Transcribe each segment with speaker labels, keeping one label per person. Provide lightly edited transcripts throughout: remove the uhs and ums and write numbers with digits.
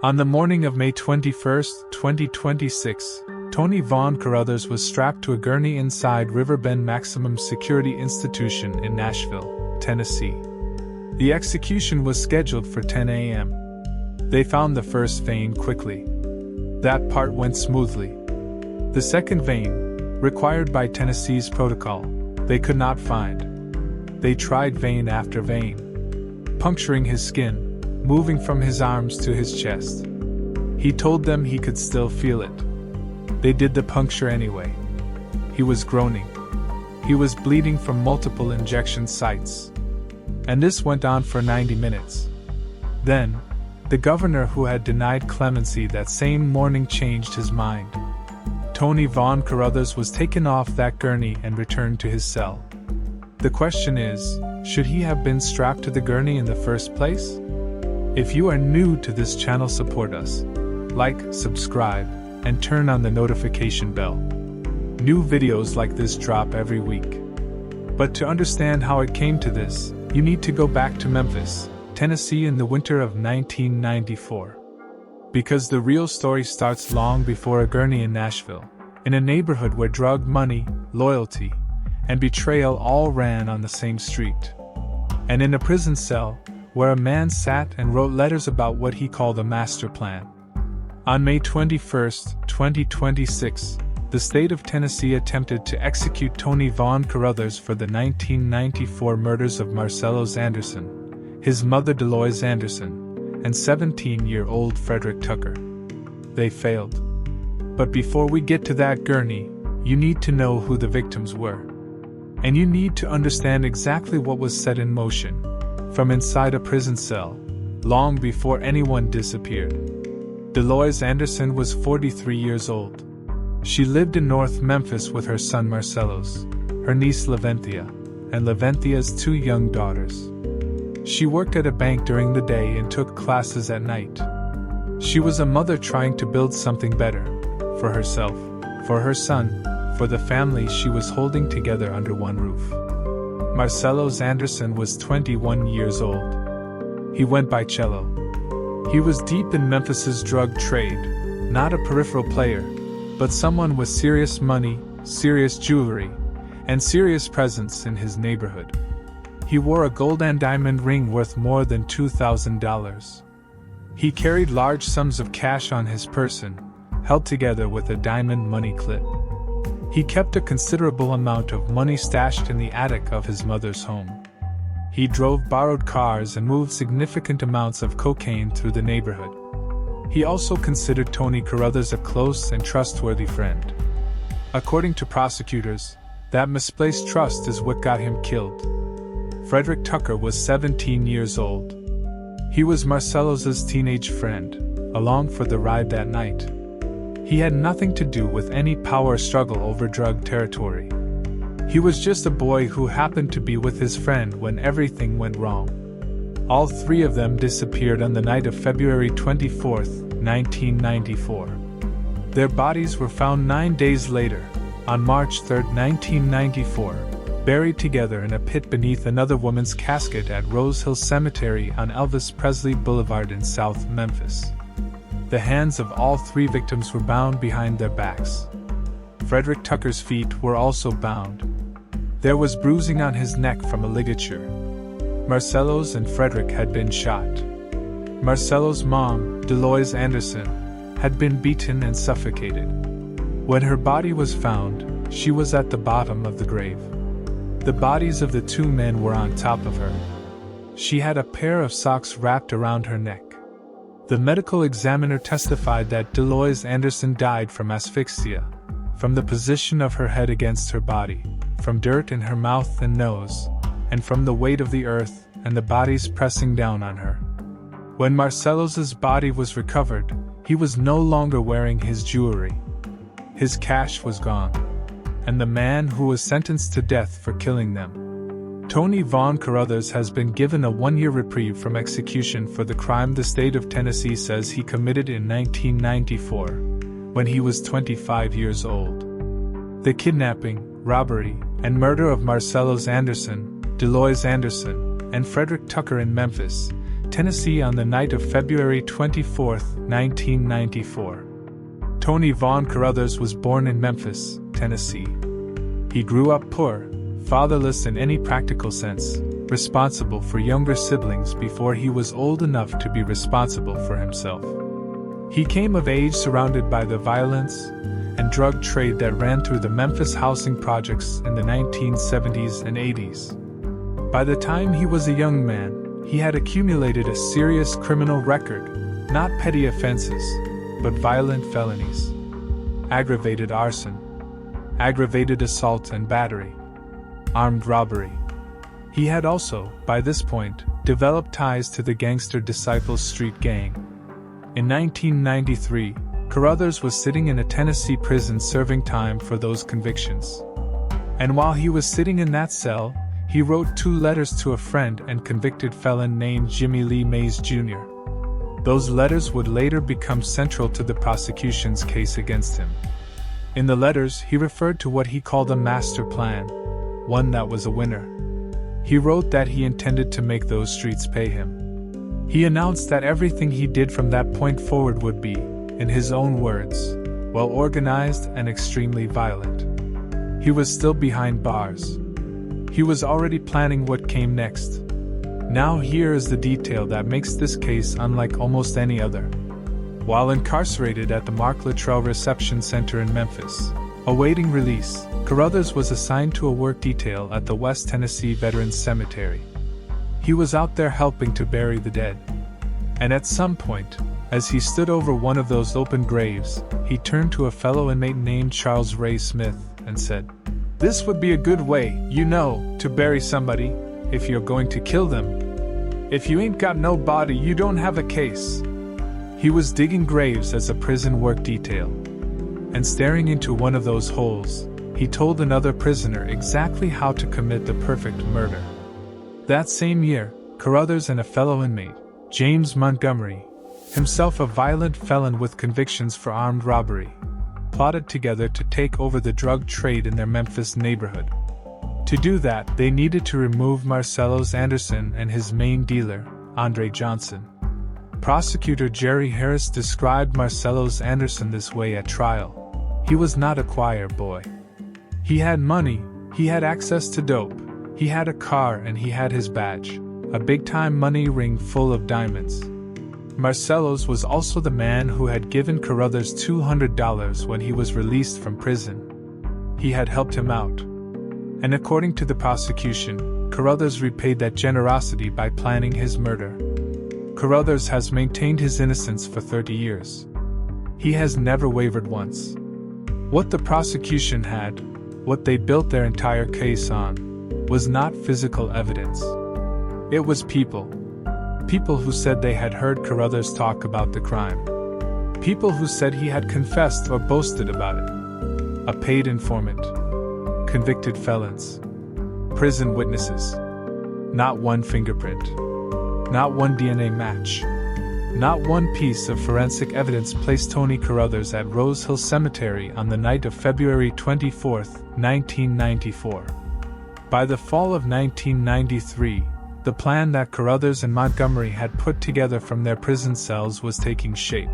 Speaker 1: On the morning of May 21, 2026, Tony Von Carruthers was strapped to a gurney inside Riverbend Maximum Security Institution in Nashville, Tennessee. The execution was scheduled for 10 a.m. They found the first vein quickly. That part went smoothly. The second vein, required by Tennessee's protocol, they could not find. They tried vein after vein, puncturing his skin, moving from his arms to his chest. He told them he could still feel it. They did the puncture anyway. He was groaning. He was bleeding from multiple injection sites. And this went on for 90 minutes. Then, the governor who had denied clemency that same morning changed his mind. Tony Von Carruthers was taken off that gurney and returned to his cell. The question is, should he have been strapped to the gurney in the first place? If you are new to this channel, support us. Like, subscribe, and turn on the notification bell. New videos like this drop every week. But to understand how it came to this, you need to go back to Memphis, Tennessee in the winter of 1994. Because the real story starts long before a gurney in Nashville, in a neighborhood where drug money, loyalty, and betrayal all ran on the same street. And in a prison cell, where a man sat and wrote letters about what he called a master plan. On May 21, 2026, the state of Tennessee attempted to execute Tony Von Carruthers for the 1994 murders of Marcellos Anderson, his mother Delois Anderson, and 17-year-old Frederick Tucker. They failed. But before we get to that gurney, you need to know who the victims were. And you need to understand exactly what was set in motion, from inside a prison cell, long before anyone disappeared. Delois Anderson was 43 years old. She lived in North Memphis with her son Marcellos, her niece Laventhia, and Laventhia's 2 young daughters. She worked at a bank during the day and took classes at night. She was a mother trying to build something better, for herself, for her son, for the family she was holding together under one roof. Marcellos Anderson was 21 years old. He went by Cello. He was deep in Memphis's drug trade, not a peripheral player, but someone with serious money, serious jewelry, and serious presence in his neighborhood. He wore a gold and diamond ring worth more than $2,000. He carried large sums of cash on his person, held together with a diamond money clip. He kept a considerable amount of money stashed in the attic of his mother's home. He drove borrowed cars and moved significant amounts of cocaine through the neighborhood. He also considered Tony Carruthers a close and trustworthy friend. According to prosecutors, that misplaced trust is what got him killed. Frederick Tucker was 17 years old. He was Marcellos' teenage friend, along for the ride that night. He had nothing to do with any power struggle over drug territory. He was just a boy who happened to be with his friend when everything went wrong. All 3 of them disappeared on the night of February 24, 1994. Their bodies were found 9 days later, on March 3, 1994, buried together in a pit beneath another woman's casket at Rose Hill Cemetery on Elvis Presley Boulevard in South Memphis. The hands of all 3 victims were bound behind their backs. Frederick Tucker's feet were also bound. There was bruising on his neck from a ligature. Marcellos and Frederick had been shot. Marcello's mom, Delois Anderson, had been beaten and suffocated. When her body was found, she was at the bottom of the grave. The bodies of the 2 men were on top of her. She had a pair of socks wrapped around her neck. The medical examiner testified that Delois Anderson died from asphyxia, from the position of her head against her body, from dirt in her mouth and nose, and from the weight of the earth and the bodies pressing down on her. When Marcellos' body was recovered, he was no longer wearing his jewelry. His cash was gone, and the man who was sentenced to death for killing them. Tony Von Carruthers has been given a 1-year reprieve from execution for the crime the state of Tennessee says he committed in 1994, when he was 25 years old. The kidnapping, robbery, and murder of Marcellos Anderson, Delois Anderson, and Frederick Tucker in Memphis Tennessee on the night of February 24, 1994. Tony Von Carruthers was born in Memphis, Tennessee. He grew up poor, fatherless in any practical sense, responsible for younger siblings before he was old enough to be responsible for himself. He came of age surrounded by the violence and drug trade that ran through the Memphis housing projects in the 1970s and 80s. By the time he was a young man, he had accumulated a serious criminal record, not petty offenses, but violent felonies. Aggravated arson, aggravated assault and battery, armed robbery. He had also, by this point, developed ties to the gangster Disciples Street Gang. In 1993, Carruthers was sitting in a Tennessee prison serving time for those convictions. And while he was sitting in that cell, he wrote 2 letters to a friend and convicted felon named Jimmy Lee Mays Jr. Those letters would later become central to the prosecution's case against him. In the letters, he referred to what he called a master plan, one that was a winner. He wrote that he intended to make those streets pay him. He announced that everything he did from that point forward would be, in his own words, well organized and extremely violent. He was still behind bars. He was already planning what came next. Now here is the detail that makes this case unlike almost any other. While incarcerated at the Mark Luttrell Reception Center in Memphis, awaiting release, Carruthers was assigned to a work detail at the West Tennessee Veterans Cemetery. He was out there helping to bury the dead. And at some point, as he stood over one of those open graves, he turned to a fellow inmate named Charles Ray Smith and said, "This would be a good way, to bury somebody, if you're going to kill them. If you ain't got no body, you don't have a case." He was digging graves as a prison work detail. And staring into one of those holes, he told another prisoner exactly how to commit the perfect murder. That same year, Carruthers and a fellow inmate, James Montgomery, himself a violent felon with convictions for armed robbery, plotted together to take over the drug trade in their Memphis neighborhood. To do that, they needed to remove Marcellos Anderson and his main dealer, Andre Johnson. Prosecutor Jerry Harris described Marcellos Anderson this way at trial. He was not a choir boy. He had money, he had access to dope, he had a car, and he had his badge, a big-time money ring full of diamonds. Marcellos was also the man who had given Carruthers $200 when he was released from prison. He had helped him out. And according to the prosecution, Carruthers repaid that generosity by planning his murder. Carruthers has maintained his innocence for 30 years. He has never wavered once. What the prosecution had, what they built their entire case on, was not physical evidence. It was people. People who said they had heard Carruthers talk about the crime. People who said he had confessed or boasted about it. A paid informant. Convicted felons. Prison witnesses. Not one fingerprint. Not one DNA match. Not one piece of forensic evidence placed Tony Carruthers at Rose Hill Cemetery on the night of February 24, 1994. By the fall of 1993, the plan that Carruthers and Montgomery had put together from their prison cells was taking shape.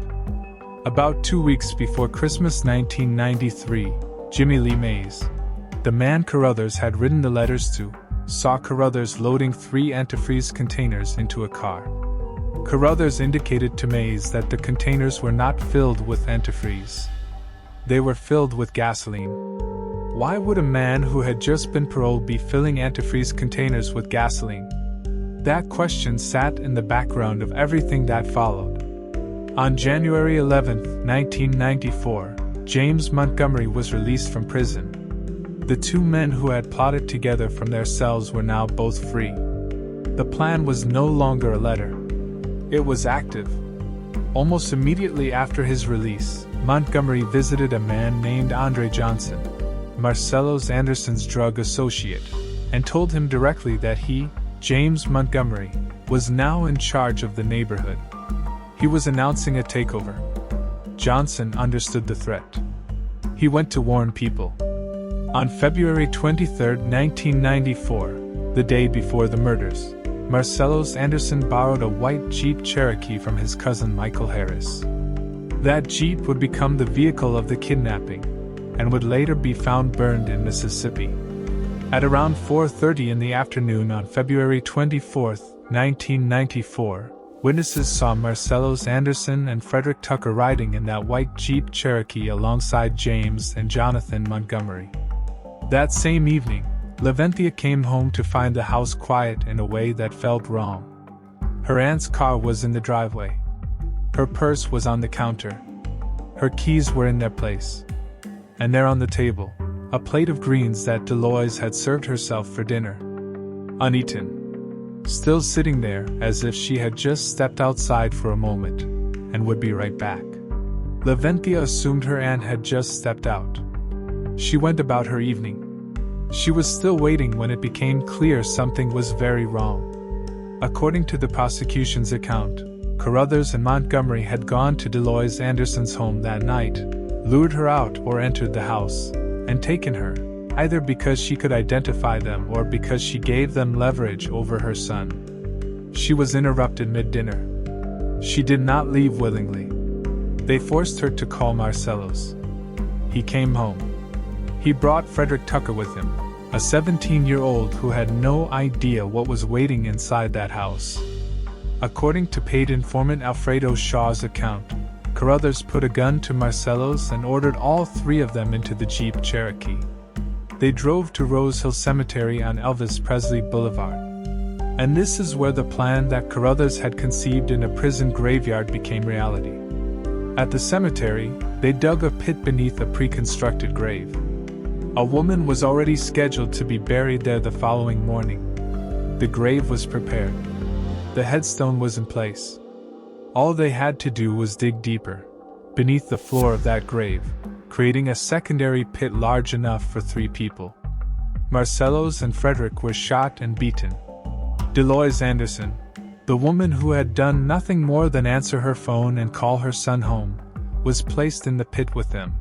Speaker 1: About 2 weeks before Christmas 1993, Jimmy Lee Mays, the man Carruthers had written the letters to, saw Carruthers loading 3 antifreeze containers into a car. Carruthers indicated to Mays that the containers were not filled with antifreeze. They were filled with gasoline. Why would a man who had just been paroled be filling antifreeze containers with gasoline? That question sat in the background of everything that followed. On January 11, 1994, James Montgomery was released from prison. The 2 men who had plotted together from their cells were now both free. The plan was no longer a letter. It was active. Almost immediately after his release, Montgomery visited a man named Andre Johnson, Marcellos Anderson's drug associate, and told him directly that he, James Montgomery, was now in charge of the neighborhood. He was announcing a takeover. Johnson understood the threat. He went to warn people. On February 23, 1994, the day before the murders, Marcellos Anderson borrowed a white Jeep Cherokee from his cousin Michael Harris. That Jeep would become the vehicle of the kidnapping, and would later be found burned in Mississippi. At around 4:30 in the afternoon on February 24, 1994, witnesses saw Marcellos Anderson and Frederick Tucker riding in that white Jeep Cherokee alongside James and Jonathan Montgomery. That same evening, Laventhia came home to find the house quiet in a way that felt wrong. Her aunt's car was in the driveway. Her purse was on the counter. Her keys were in their place. And there on the table, a plate of greens that Delois had served herself for dinner. Uneaten. Still sitting there as if she had just stepped outside for a moment, and would be right back. Laventhia assumed her aunt had just stepped out. She went about her evening. She was still waiting when it became clear something was very wrong. According to the prosecution's account, Carruthers and Montgomery had gone to Delois Anderson's home that night, lured her out or entered the house, and taken her, either because she could identify them or because she gave them leverage over her son. She was interrupted mid-dinner. She did not leave willingly. They forced her to call Marcellos. He came home. He brought Frederick Tucker with him, a 17-year-old who had no idea what was waiting inside that house. According to paid informant Alfredo Shaw's account, Carruthers put a gun to Marcellos and ordered all three of them into the Jeep Cherokee. They drove to Rose Hill Cemetery on Elvis Presley Boulevard. And this is where the plan that Carruthers had conceived in a prison graveyard became reality. At the cemetery, they dug a pit beneath a pre-constructed grave. A woman was already scheduled to be buried there the following morning. The grave was prepared. The headstone was in place. All they had to do was dig deeper, beneath the floor of that grave, creating a secondary pit large enough for 3 people. Marcellos and Frederick were shot and beaten. Delois Anderson, the woman who had done nothing more than answer her phone and call her son home, was placed in the pit with them.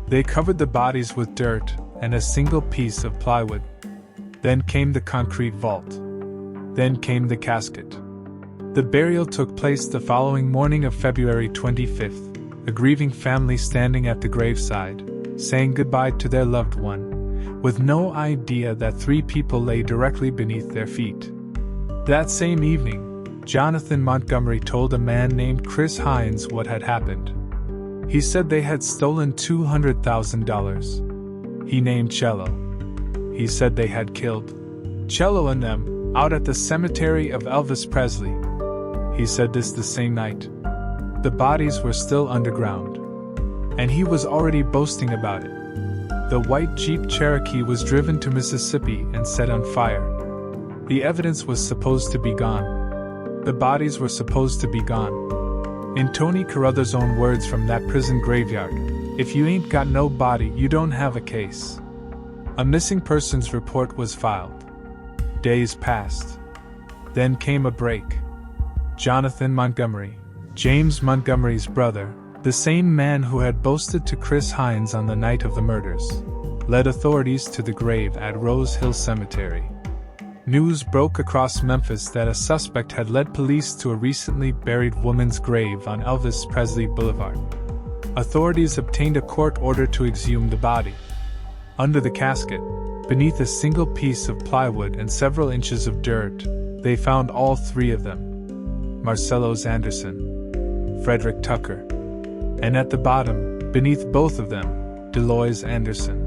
Speaker 1: They covered the bodies with dirt and a single piece of plywood. Then came the concrete vault. Then came the casket. The burial took place the following morning of February 25th, a grieving family standing at the graveside, saying goodbye to their loved one, with no idea that 3 people lay directly beneath their feet. That same evening, Jonathan Montgomery told a man named Chris Hines what had happened. He said they had stolen $200,000. He named Cello. He said they had killed Cello and them out at the cemetery of Elvis Presley. He said this the same night. The bodies were still underground. And he was already boasting about it. The white Jeep Cherokee was driven to Mississippi and set on fire. The evidence was supposed to be gone. The bodies were supposed to be gone. In Tony Carruthers' own words from that prison graveyard, "If you ain't got no body, you don't have a case." A missing persons report was filed. Days passed. Then came a break. Jonathan Montgomery, James Montgomery's brother, the same man who had boasted to Chris Hines on the night of the murders, led authorities to the grave at Rose Hill Cemetery. News broke across Memphis that a suspect had led police to a recently buried woman's grave on Elvis Presley Boulevard. Authorities obtained a court order to exhume the body. Under the casket, beneath a single piece of plywood and several inches of dirt, they found all 3 of them: Marcellos Anderson, Frederick Tucker, and at the bottom, beneath both of them, Delois Anderson.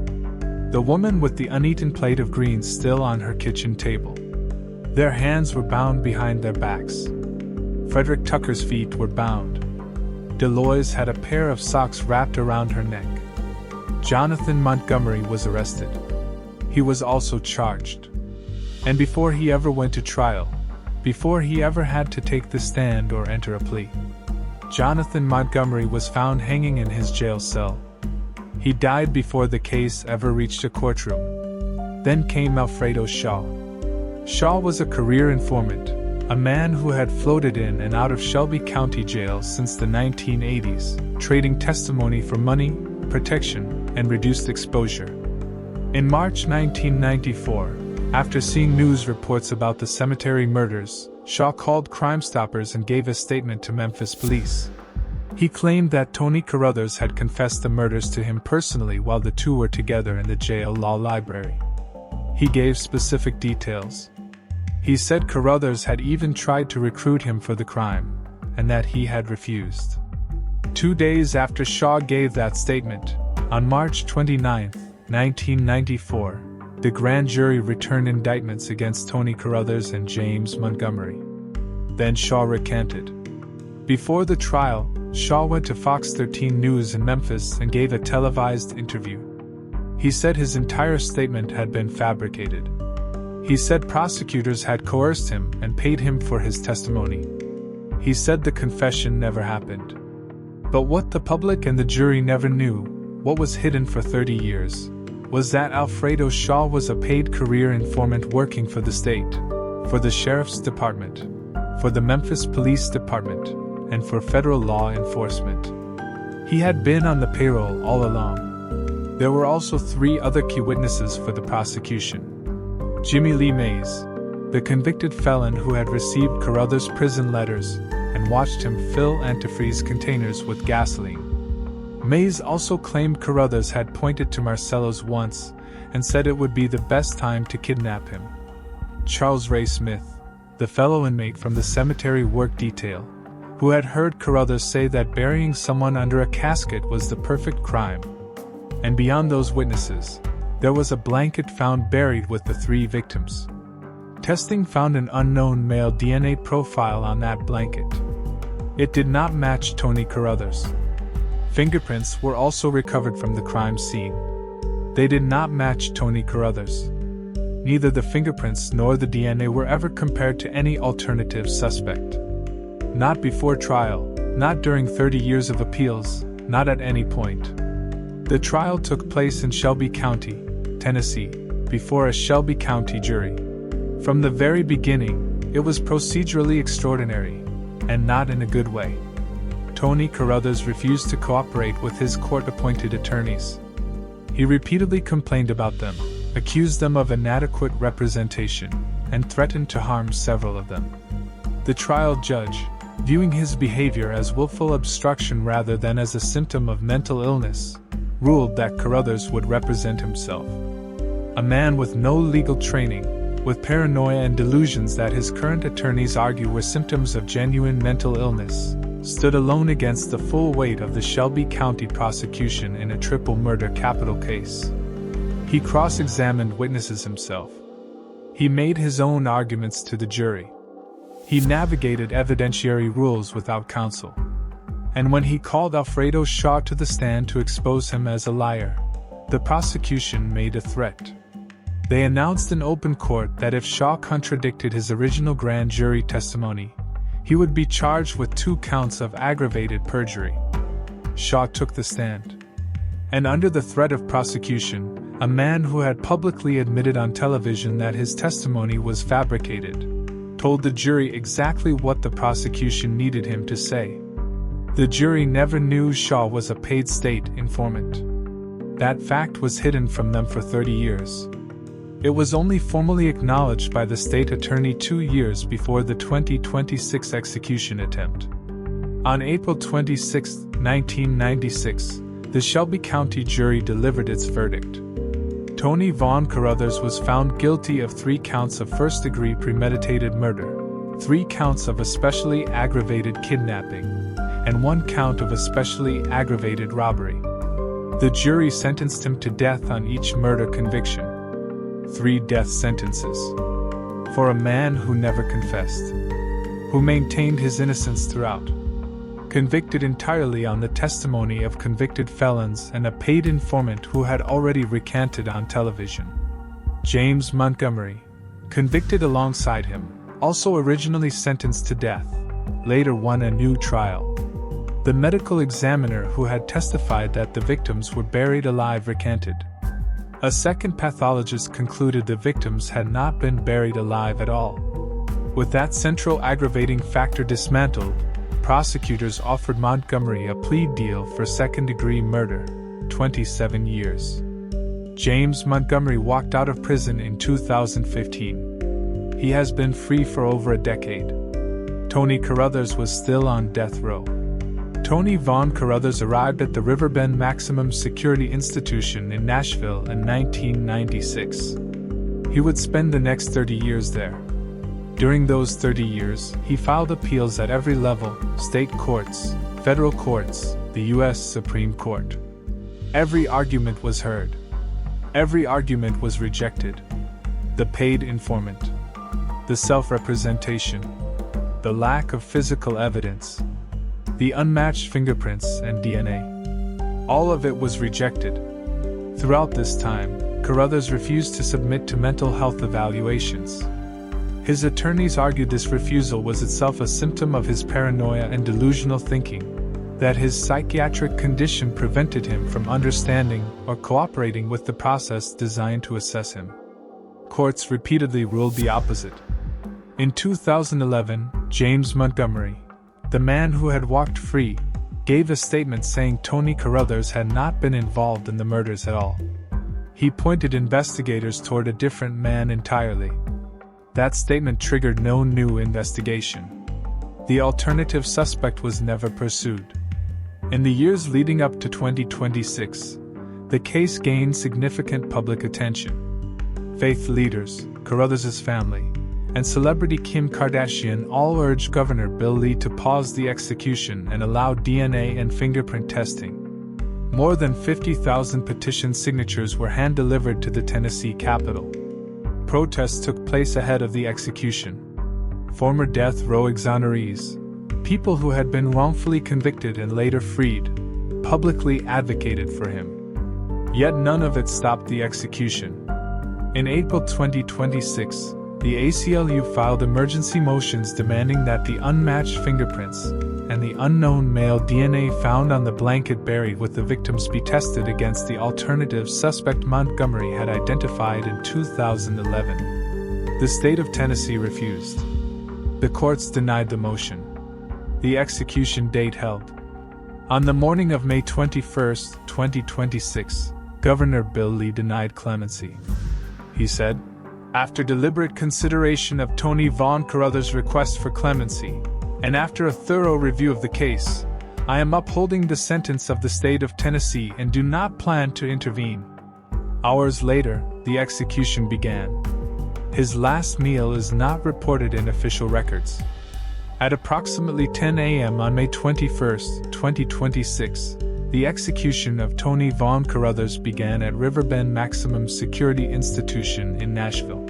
Speaker 1: The woman with the uneaten plate of greens still on her kitchen table. Their hands were bound behind their backs. Frederick Tucker's feet were bound. Delois had a pair of socks wrapped around her neck. Jonathan Montgomery was arrested. He was also charged. And before he ever went to trial, before he ever had to take the stand or enter a plea, Jonathan Montgomery was found hanging in his jail cell. He died before the case ever reached a courtroom. Then came Alfredo Shaw. Shaw was a career informant, a man who had floated in and out of Shelby County Jail since the 1980s, trading testimony for money, protection, and reduced exposure. In March 1994, After seeing news reports about the cemetery murders, Shaw called Crime Stoppers and gave a statement to Memphis police. He claimed that Tony Carruthers had confessed the murders to him personally while the two were together in the jail law library. He gave specific details. He said Carruthers had even tried to recruit him for the crime, and that he had refused. 2 days after Shaw gave that statement, on March 29, 1994, the grand jury returned indictments against Tony Carruthers and James Montgomery. Then Shaw recanted. Before the trial, Shaw went to Fox 13 News in Memphis and gave a televised interview. He said his entire statement had been fabricated. He said prosecutors had coerced him and paid him for his testimony. He said the confession never happened. But what the public and the jury never knew, what was hidden for 30 years, was that Alfredo Shaw was a paid career informant working for the state, for the sheriff's department, for the Memphis Police Department, and for federal law enforcement. He had been on the payroll all along. There were also 3 other key witnesses for the prosecution. Jimmy Lee Mays, the convicted felon who had received Carruthers' prison letters and watched him fill antifreeze containers with gasoline. Mays also claimed Carruthers had pointed to Marcellos once and said it would be the best time to kidnap him. Charles Ray Smith, the fellow inmate from the cemetery work detail, who had heard Carruthers say that burying someone under a casket was the perfect crime. And beyond those witnesses, there was a blanket found buried with the 3 victims. Testing found an unknown male DNA profile on that blanket. It did not match Tony Carruthers. Fingerprints were also recovered from the crime scene. They did not match Tony Carruthers. Neither the fingerprints nor the DNA were ever compared to any alternative suspect. Not before trial, not during 30 years of appeals, not at any point. The trial took place in Shelby County, Tennessee, before a Shelby County jury. From the very beginning, it was procedurally extraordinary, and not in a good way. Tony Carruthers refused to cooperate with his court-appointed attorneys. He repeatedly complained about them, accused them of inadequate representation, and threatened to harm several of them. The trial judge, viewing his behavior as willful obstruction rather than as a symptom of mental illness, ruled that Carruthers would represent himself. A man with no legal training, with paranoia and delusions that his current attorneys argue were symptoms of genuine mental illness, stood alone against the full weight of the Shelby County prosecution in a triple murder capital case. He cross-examined witnesses himself. He made his own arguments to the jury. He navigated evidentiary rules without counsel. And when he called Alfredo Shaw to the stand to expose him as a liar, the prosecution made a threat. They announced in open court that if Shaw contradicted his original grand jury testimony, he would be charged with 2 counts of aggravated perjury. Shaw took the stand. And under the threat of prosecution, a man who had publicly admitted on television that his testimony was fabricated, told the jury exactly what the prosecution needed him to say. The jury never knew Shaw was a paid state informant. That fact was hidden from them for 30 years. It was only formally acknowledged by the state attorney 2 years before the 2026 execution attempt. On April 26, 1996, the Shelby County jury delivered its verdict. Tony Von Carruthers was found guilty of 3 counts of first-degree premeditated murder, 3 counts of especially aggravated kidnapping, and 1 count of especially aggravated robbery. The jury sentenced him to death on each murder conviction. 3 death sentences. For a man who never confessed, who maintained his innocence throughout, convicted entirely on the testimony of convicted felons and a paid informant who had already recanted on television. James Montgomery, convicted alongside him, also originally sentenced to death, later won a new trial. The medical examiner who had testified that the victims were buried alive recanted. A second pathologist concluded the victims had not been buried alive at all. With that central aggravating factor dismantled, prosecutors offered Montgomery a plea deal for second-degree murder, 27 years. James Montgomery walked out of prison in 2015. He has been free for over a decade. Tony Carruthers was still on death row. Tony Von Carruthers arrived at the Riverbend Maximum Security Institution in Nashville in 1996. He would spend the next 30 years there. During those 30 years, he filed appeals at every level: state courts, federal courts, the U.S. Supreme Court. Every argument was heard. Every argument was rejected. The paid informant, the self-representation, the lack of physical evidence, the unmatched fingerprints and DNA. All of it was rejected. Throughout this time, Carruthers refused to submit to mental health evaluations. His attorneys argued this refusal was itself a symptom of his paranoia and delusional thinking, that his psychiatric condition prevented him from understanding or cooperating with the process designed to assess him. Courts repeatedly ruled the opposite. In 2011, James Montgomery, the man who had walked free, gave a statement saying Tony Carruthers had not been involved in the murders at all. He pointed investigators toward a different man entirely. That statement triggered no new investigation. The alternative suspect was never pursued. In the years leading up to 2026, the case gained significant public attention. Faith leaders, Carruthers' family, and celebrity Kim Kardashian all urged Governor Bill Lee to pause the execution and allow DNA and fingerprint testing. More than 50,000 petition signatures were hand-delivered to the Tennessee Capitol. Protests took place ahead of the execution. Former death row exonerees, people who had been wrongfully convicted and later freed, publicly advocated for him. Yet none of it stopped the execution. In April 2026, the ACLU filed emergency motions demanding that the unmatched fingerprints and the unknown male DNA found on the blanket buried with the victims be tested against the alternative suspect Montgomery had identified in 2011. The state of Tennessee refused. The courts denied the motion. The execution date held. On the morning of May 21, 2026, Governor Bill Lee denied clemency. He said, "After deliberate consideration of Tony Von Carruthers' request for clemency, and after a thorough review of the case, I am upholding the sentence of the state of Tennessee and do not plan to intervene." Hours later, the execution began. His last meal is not reported in official records. At approximately 10 a.m. on May 21, 2026, the execution of Tony Von Carruthers began at Riverbend Maximum Security Institution in Nashville.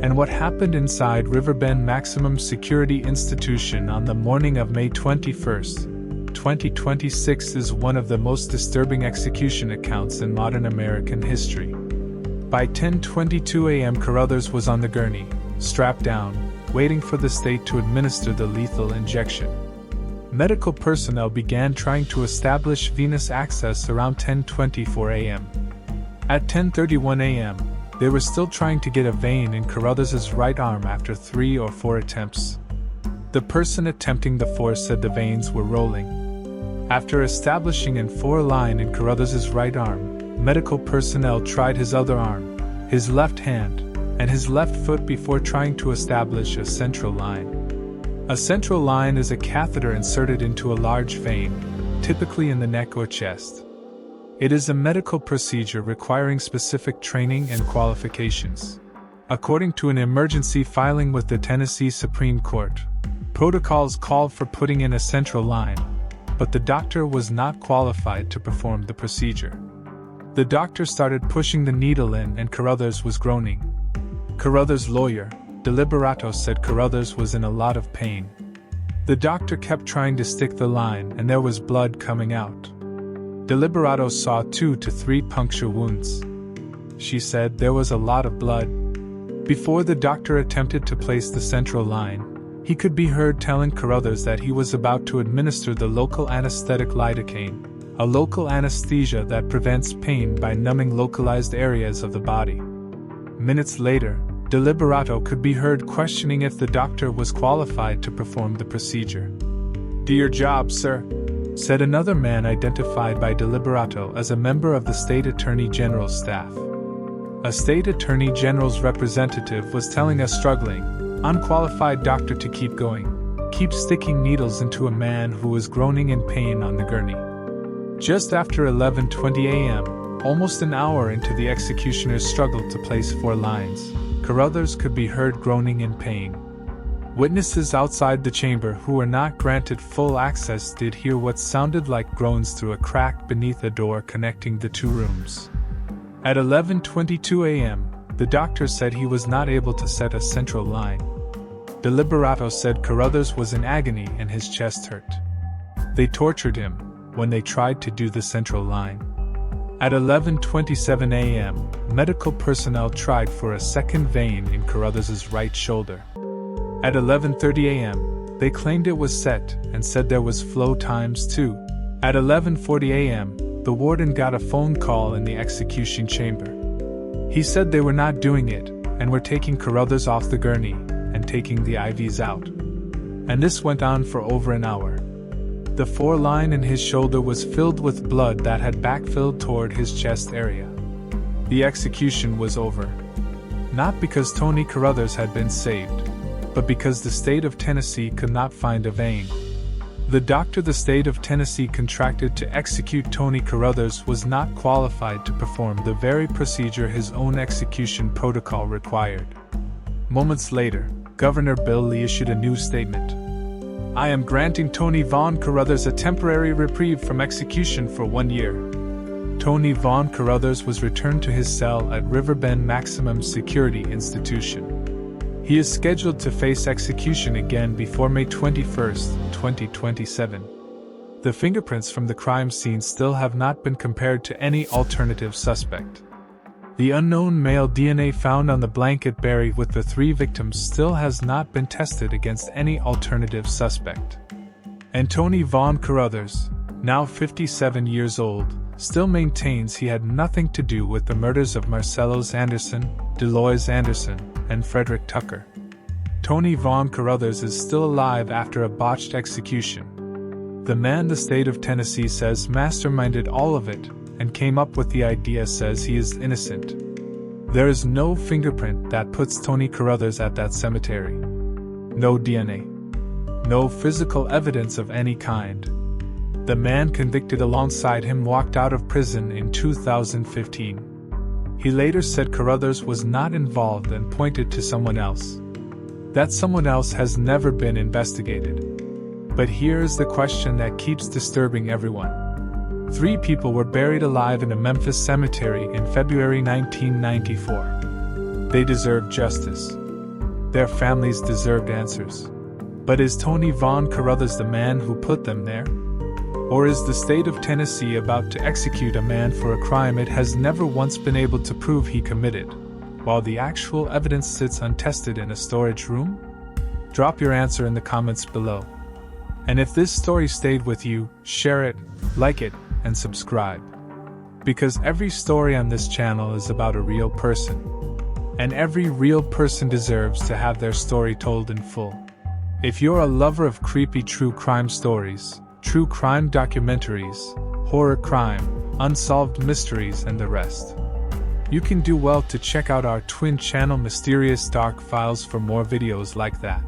Speaker 1: And what happened inside Riverbend Maximum Security Institution on the morning of May 21, 2026 is one of the most disturbing execution accounts in modern American history. By 10:22 a.m. Carruthers was on the gurney, strapped down, waiting for the state to administer the lethal injection. Medical personnel began trying to establish venous access around 10:24 a.m. At 10:31 a.m., they were still trying to get a vein in Carruthers' right arm after 3 or 4 attempts. The person attempting the fourth said the veins were rolling. After establishing a 4-line in Carruthers' right arm, medical personnel tried his other arm, his left hand, and his left foot before trying to establish a central line. A central line is a catheter inserted into a large vein, typically in the neck or chest. It is a medical procedure requiring specific training and qualifications. According to an emergency filing with the Tennessee Supreme Court, protocols called for putting in a central line, but the doctor was not qualified to perform the procedure. The doctor started pushing the needle in and Carruthers was groaning. Carruthers' lawyer, Deliberato, said Carruthers was in a lot of pain. The doctor kept trying to stick the line and there was blood coming out. Deliberato saw 2 to 3 puncture wounds. She said there was a lot of blood. Before the doctor attempted to place the central line, he could be heard telling Carruthers that he was about to administer the local anesthetic lidocaine, a local anesthesia that prevents pain by numbing localized areas of the body. Minutes later, Deliberato could be heard questioning if the doctor was qualified to perform the procedure. "Do your job, sir," said another man identified by Deliberato as a member of the State Attorney General's staff. A State Attorney General's representative was telling a struggling, unqualified doctor to keep going, keep sticking needles into a man who was groaning in pain on the gurney. Just after 11:20 a.m., almost an hour into the executioner's struggle to place 4 lines, Carruthers could be heard groaning in pain. Witnesses outside the chamber who were not granted full access did hear what sounded like groans through a crack beneath a door connecting the 2 rooms. At 11:22 a.m., the doctor said he was not able to set a central line. Deliberato said Carruthers was in agony and his chest hurt. They tortured him when they tried to do the central line. At 11:27 a.m., medical personnel tried for a second vein in Carruthers' right shoulder. At 11:30 a.m., they claimed it was set and said there was flow times too. At 11:40 a.m., the warden got a phone call in the execution chamber. He said they were not doing it and were taking Carruthers off the gurney and taking the IVs out. And this went on for over an hour. The 4-line in his shoulder was filled with blood that had backfilled toward his chest area. The execution was over. Not because Tony Carruthers had been saved, but because the state of Tennessee could not find a vein. The doctor the state of Tennessee contracted to execute Tony Carruthers was not qualified to perform the very procedure his own execution protocol required. Moments later, Governor Bill Lee issued a new statement. I am granting Tony Von Carruthers a temporary reprieve from execution for 1 year. Tony Von Carruthers was returned to his cell at Riverbend Maximum Security Institution. He is scheduled to face execution again before May 21, 2027. The fingerprints from the crime scene still have not been compared to any alternative suspect. The unknown male DNA found on the blanket buried with the 3 victims still has not been tested against any alternative suspect. And Tony Von Carruthers, now 57 years old, still maintains he had nothing to do with the murders of Marcellos Anderson, Delois Anderson, and Frederick Tucker. Tony Von Carruthers is still alive after a botched execution. The man the state of Tennessee says masterminded all of it and came up with the idea says he is innocent. There is no fingerprint that puts Tony Carruthers at that cemetery. No DNA. No physical evidence of any kind. The man convicted alongside him walked out of prison in 2015. He later said Carruthers was not involved and pointed to someone else. That someone else has never been investigated. But here is the question that keeps disturbing everyone. 3 people were buried alive in a Memphis cemetery in February 1994. They deserved justice. Their families deserved answers. But is Tony Von Carruthers the man who put them there? Or is the state of Tennessee about to execute a man for a crime it has never once been able to prove he committed, while the actual evidence sits untested in a storage room? Drop your answer in the comments below. And if this story stayed with you, share it, like it, and subscribe. Because every story on this channel is about a real person. And every real person deserves to have their story told in full. If you're a lover of creepy true crime stories, true crime documentaries, horror crime, unsolved mysteries and the rest, you can do well to check out our twin channel Mysterious Dark Files for more videos like that.